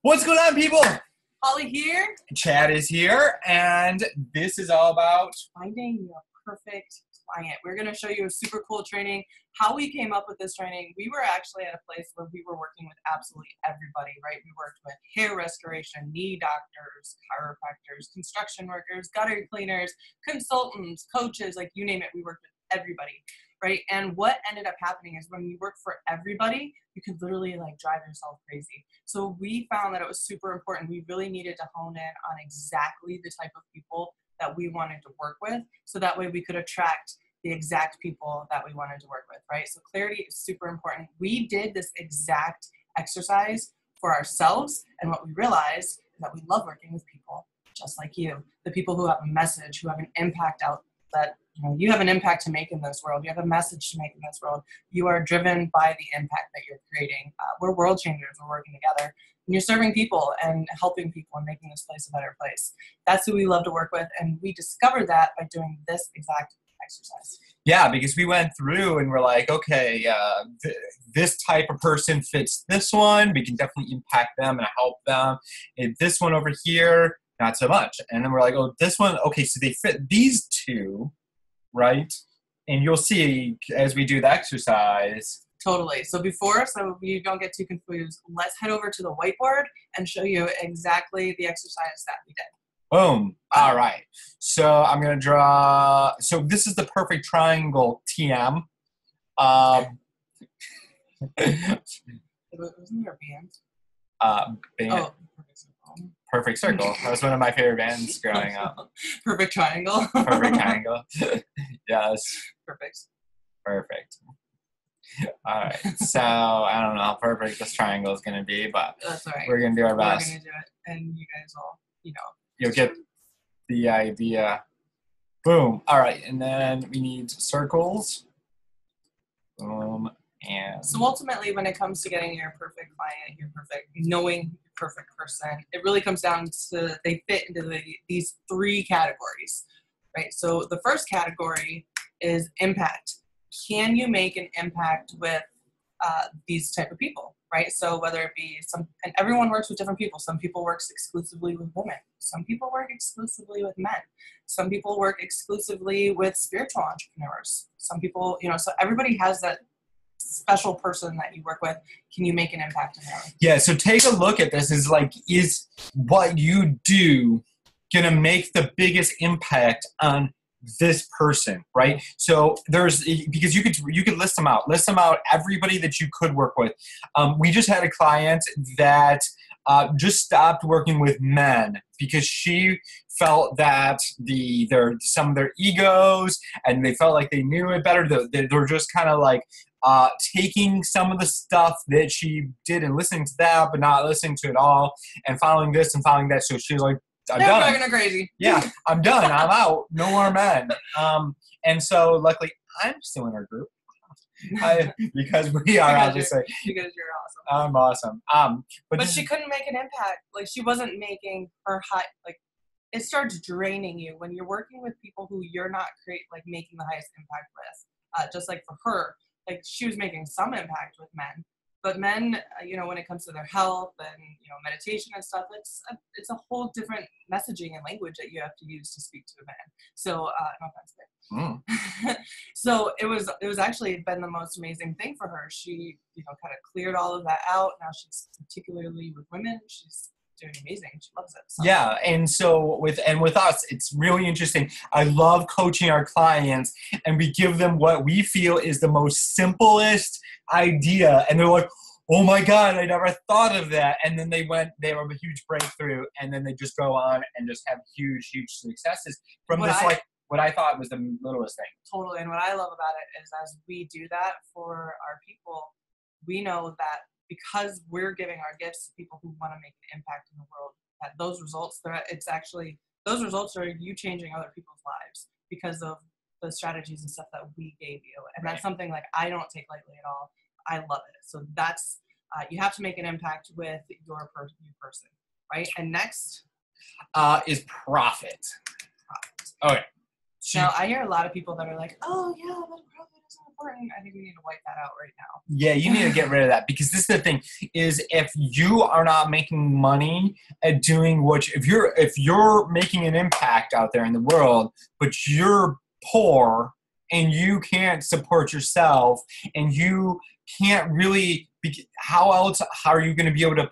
What's going on, people? Holly here. Chad is here, and this is all about Finding your perfect client. We're going to show you a super cool training. How we came up with this training, we were actually at a place where we were working with absolutely everybody, right? We worked with hair restoration, knee doctors, chiropractors, construction workers, gutter cleaners, consultants, coaches, like you name it, we worked with everybody, right? And what ended up happening is when you work for everybody, you could literally like drive yourself crazy. So we found that it was super important. We really needed to hone in on exactly the type of people that we wanted to work with, so that way we could attract the exact people that we wanted to work with, right? So clarity is super important. We did this exact exercise for ourselves, and what we realized is that we love working with people just like you, the people who have a message, who have an impact out that, you know, you have an impact to make in this world. You have a message to make in this world. You are driven by the impact that you're creating. We're world changers. We're working together. And you're serving people and helping people and making this place a better place. That's who we love to work with. And we discovered that by doing this exact exercise. Yeah, because we went through and we're like, okay, this type of person fits this one. We can definitely impact them and help them. And this one over here, not so much. And then we're like, oh, this one, okay, so they fit these two, right? And you'll see as we do the exercise. Totally. So you don't get too confused, let's head over to the whiteboard and show you exactly the exercise that we did. Boom. All right. So I'm going to draw. So this is the perfect triangle TM. Wasn't there a band? Band. Oh, Perfect Circle. That was one of my favorite bands growing up. Perfect Triangle. Perfect Triangle. Yes. Perfect. All right. So I don't know how perfect this triangle is going to be, but that's all right. We're going to do our best. We're going to do it, and you guys will, You'll get the idea. Boom. All right. And then we need circles. Boom. And so ultimately, when it comes to getting your perfect client, knowing your perfect person, it really comes down to they fit into these three categories, right? So the first category is impact. Can you make an impact with these type of people, right? So whether it be and everyone works with different people. Some people work exclusively with women. Some people work exclusively with men. Some people work exclusively with spiritual entrepreneurs. Some people, so everybody has that special person that you work with. Can you make an impact in their life? Yeah, so take a look at this. Is what you do going to make the biggest impact on this person, right? So because you could list them out, everybody that you could work with. We just had a client that just stopped working with men because she felt that some of their egos, and they felt like they knew it better. They were just kind of like taking some of the stuff that she did and listening to that, but not listening to it all, and following this and following that. So she's like, I'm done. Driving her crazy. Yeah, I'm done. I'm out. No more men. And so luckily, I'm still in our group because we are obviously. Because you're awesome. I'm awesome. But she couldn't make an impact. Like she wasn't making her high. Like it starts draining you when you're working with people who you're not making the highest impact with. Just like for her, like she was making some impact with men. But men, when it comes to their health and, meditation and stuff, it's a whole different messaging and language that you have to use to speak to a man. So, no offense there. So it was actually been the most amazing thing for her. She, kind of cleared all of that out. Now she's particularly with women. She's doing amazing. She loves it. So. Yeah, and so with us, it's really interesting. I love coaching our clients, and we give them what we feel is the most simplest idea, and they're like, oh my God, I never thought of that. And then they have a huge breakthrough, and then they just go on and just have huge successes from what I thought was the littlest thing. Totally. And what I love about it is as we do that for our people, we know that because we're giving our gifts to people who want to make an impact in the world, that those results are you changing other people's lives because of the strategies and stuff that we gave you. And that's something like I don't take lightly at all. I love it. So that's, you have to make an impact with your person, right? And next is profit. Okay. Now, I hear a lot of people that are like, oh yeah, but profit isn't important. I think we need to wipe that out right now. Yeah, you need to get rid of that, because this is the thing: is if you are not making money at doing if you're making an impact out there in the world, but you're poor and you can't support yourself and you can't really, how are you going to be able to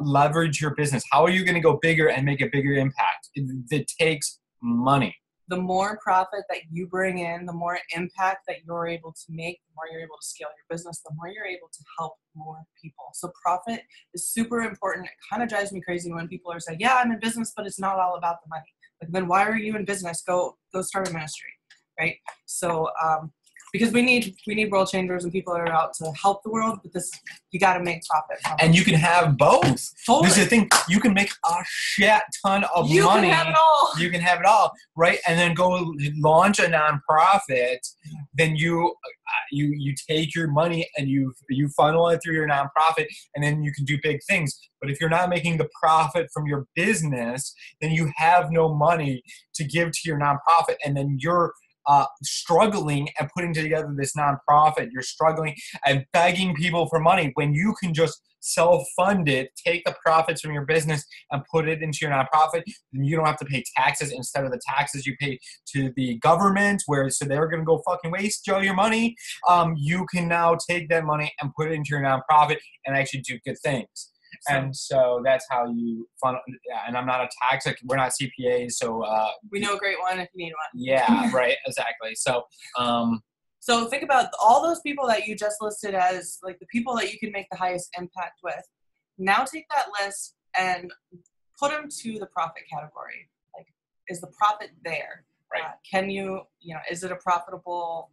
leverage your business? How are you going to go bigger and make a bigger impact? It takes money. The more profit that you bring in, the more impact that you're able to make, the more you're able to scale your business, the more you're able to help more people. So profit is super important. It kind of drives me crazy when people are saying, yeah, I'm in business, but it's not all about the money. Like, then why are you in business? Go start a ministry, right? So, because we need world changers and people that are out to help the world, but you got to make profit from and it. you can have both. Totally. This is the thing. You can make a shit ton of money. You can have it all. You can have it all, right? And then go launch a nonprofit. Then you take your money and you funnel it through your nonprofit, and then you can do big things. But if you're not making the profit from your business, then you have no money to give to your nonprofit, and then you're struggling and putting together this nonprofit. You're struggling and begging people for money when you can just self-fund it, take the profits from your business and put it into your nonprofit. And you don't have to pay taxes. Instead of the taxes you pay to the government, so they're going to go fucking waste all your money. You can now take that money and put it into your nonprofit and actually do good things. And so that's how you fund. And I'm not a tax, we're not CPAs, so we know a great one if you need one. Yeah, right, exactly. So so think about all those people that you just listed as like the people that you can make the highest impact with. Now take that list and put them to the profit category. Like, is the profit there? Right. Can is it a profitable?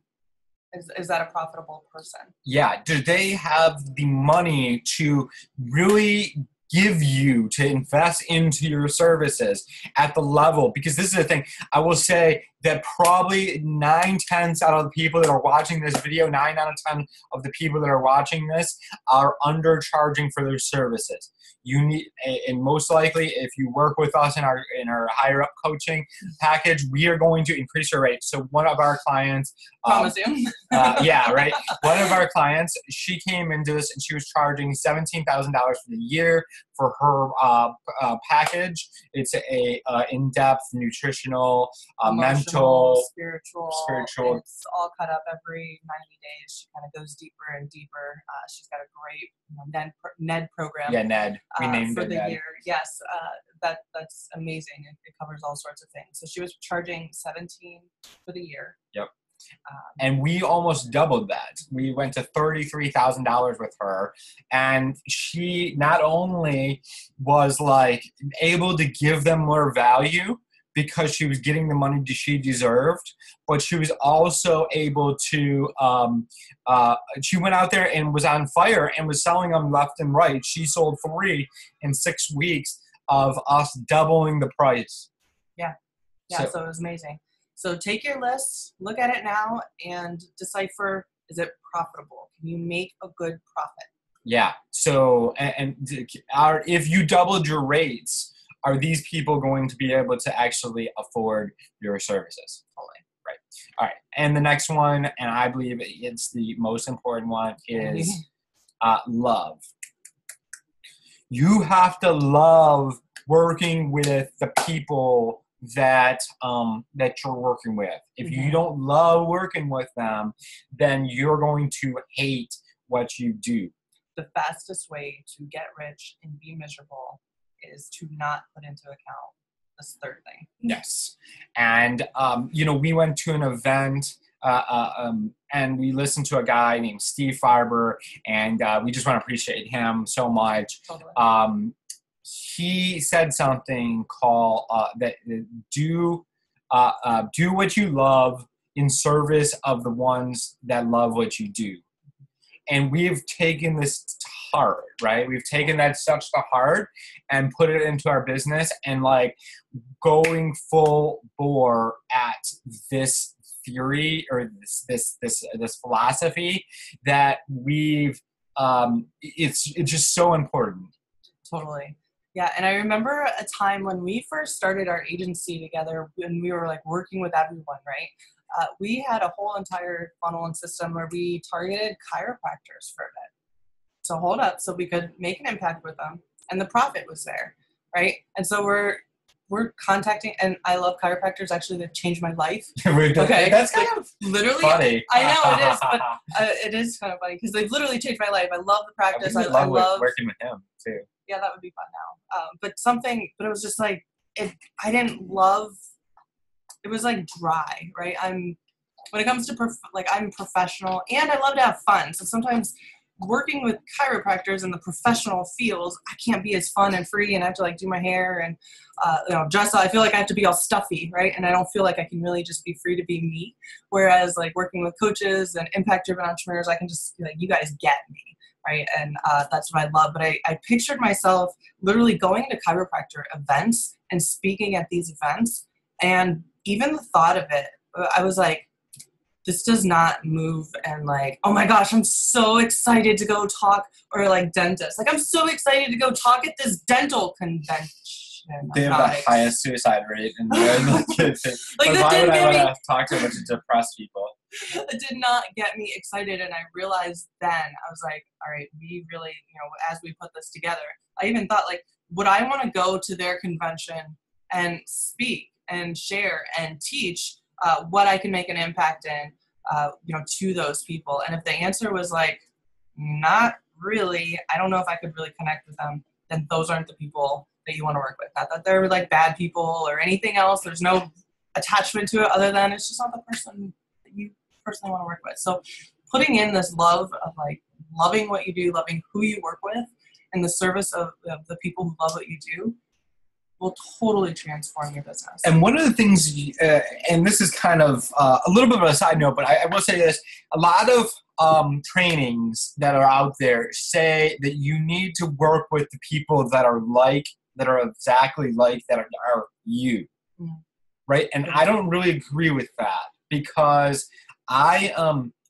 Is that a profitable person? Yeah. Do they have the money to really to invest into your services at the level? Because this is the thing. I will say that probably 9/10 out of the people that are watching this video, 9 out of 10 of the people that are watching this are undercharging for their services. You need, and most likely, if you work with us in our higher up coaching package, we are going to increase your rate. So one of our clients, promise you, yeah, right. One of our clients, she came into this and she was charging $17,000 for the year for her package. It's a in-depth nutritional, mental, spiritual. It's all cut up every 90 days. She kind of goes deeper and deeper. She's got a great NED program. Yeah, NED. We named for it the NED. year. Yes, that's amazing. It covers all sorts of things. So she was charging $17 for the year. Yep. And we almost doubled that. We went to $33,000 with her, and she not only was like able to give them more value because she was getting the money she deserved, but she was also able to, she went out there and was on fire and was selling them left and right. She sold 3 in 6 weeks of us doubling the price. Yeah. So it was amazing. So take your list, look at it now, and decipher, is it profitable? Can you make a good profit? Yeah. So, if you doubled your rates, are these people going to be able to actually afford your services? Totally. Right. All right. And the next one, and I believe it's the most important one, is love. You have to love working with the people that you're working with. If you don't love working with them, then you're going to hate what you do. The fastest way to get rich and be miserable is to not put into account this third thing. Yes. And we went to an event and we listened to a guy named Steve Farber, and we just want to appreciate him so much. Totally. He said something called that do what you love in service of the ones that love what you do. And we've taken this to heart, right? We've taken that such to heart and put it into our business, and like going full bore at this theory or this philosophy that we've it's just so important. Totally. Yeah, and I remember a time when we first started our agency together and we were like working with everyone, right? We had a whole entire funnel and system where we targeted chiropractors for a bit. So hold up, so we could make an impact with them, and the profit was there, right? And so we're contacting, and I love chiropractors. Actually, they've changed my life. Okay, that's kind of literally funny. I know it is, but it is kind of funny because they've literally changed my life. I love the practice. I love working with him too. Yeah, that would be fun now. But it was just like I didn't love. It was like dry, right? When it comes to I'm professional and I love to have fun. So sometimes working with chiropractors in the professional fields, I can't be as fun and free, and I have to like do my hair and dress. I feel like I have to be all stuffy, right? And I don't feel like I can really just be free to be me. Whereas like working with coaches and impact-driven entrepreneurs, I can just be like, you guys get me, right? And that's what I love. But I pictured myself literally going to chiropractor events and speaking at these events, and even the thought of it, I was like, this does not move, and like, oh my gosh, I'm so excited to go talk, or like dentist. Like, I'm so excited to go talk at this dental convention. They have the highest suicide rate in the kids. Like, why would I want to talk to a bunch of depressed people? It did not get me excited, and I realized then, I was like, all right, we really, as we put this together, I even thought like, would I want to go to their convention and speak and share and teach what I can make an impact in, to those people? And if the answer was like, not really, I don't know if I could really connect with them, then those aren't the people that you want to work with. Not that they're like bad people or anything else. There's no attachment to it other than it's just not the person that you personally want to work with. So putting in this love of like loving what you do, loving who you work with, and the service of the people who love what you do will totally transform your business. And one of the things, and this is kind of a little bit of a side note, but I will say this, a lot of trainings that are out there say that you need to work with the people that are exactly like that are you, right? And I don't really agree with that, because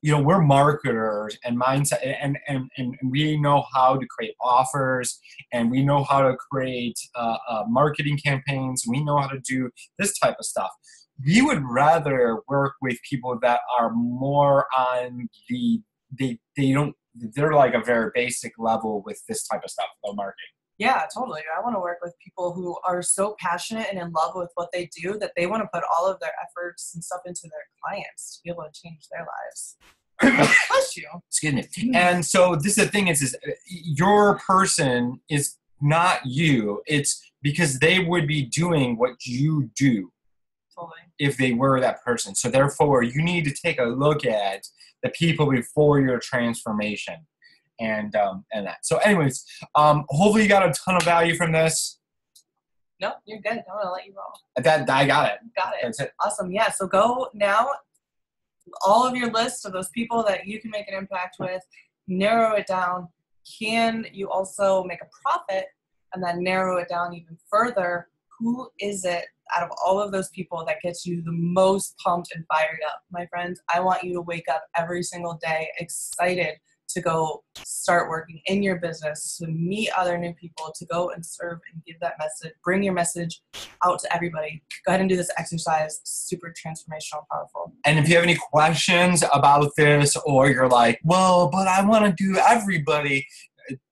we're marketers and mindset, and we know how to create offers, and we know how to create marketing campaigns. We know how to do this type of stuff. We would rather work with people that are more on they're like a very basic level with this type of stuff about marketing. Yeah, totally. I want to work with people who are so passionate and in love with what they do that they want to put all of their efforts and stuff into their clients to be able to change their lives. Bless you. Excuse me. And so this is the thing is your person is not you. It's because they would be doing what you do. Totally. If they were that person. So therefore, you need to take a look at the people before your transformation. And that. So anyways, hopefully you got a ton of value from this. No, you're good. I'm going to let you roll. I got it. Got it. That's it. Awesome. Yeah. So go now, all of your list of those people that you can make an impact with, narrow it down. Can you also make a profit and then narrow it down even further? Who is it out of all of those people that gets you the most pumped and fired up? My friends, I want you to wake up every single day excited to go start working in your business, to meet other new people, to go and serve and give that message, bring your message out to everybody. Go ahead and do this exercise. Super transformational, powerful. And if you have any questions about this, or you're like, well, but I want to do everybody.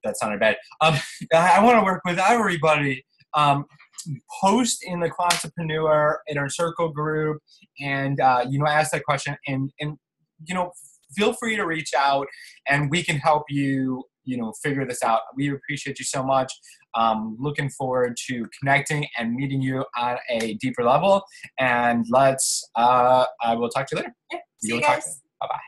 That sounded bad. I want to work with everybody. Post in the Quantapreneur Inner Circle group and, ask that question and feel free to reach out and we can help you, figure this out. We appreciate you so much. Looking forward to connecting and meeting you on a deeper level. And I will talk to you later. Yeah. See you guys. Bye-bye.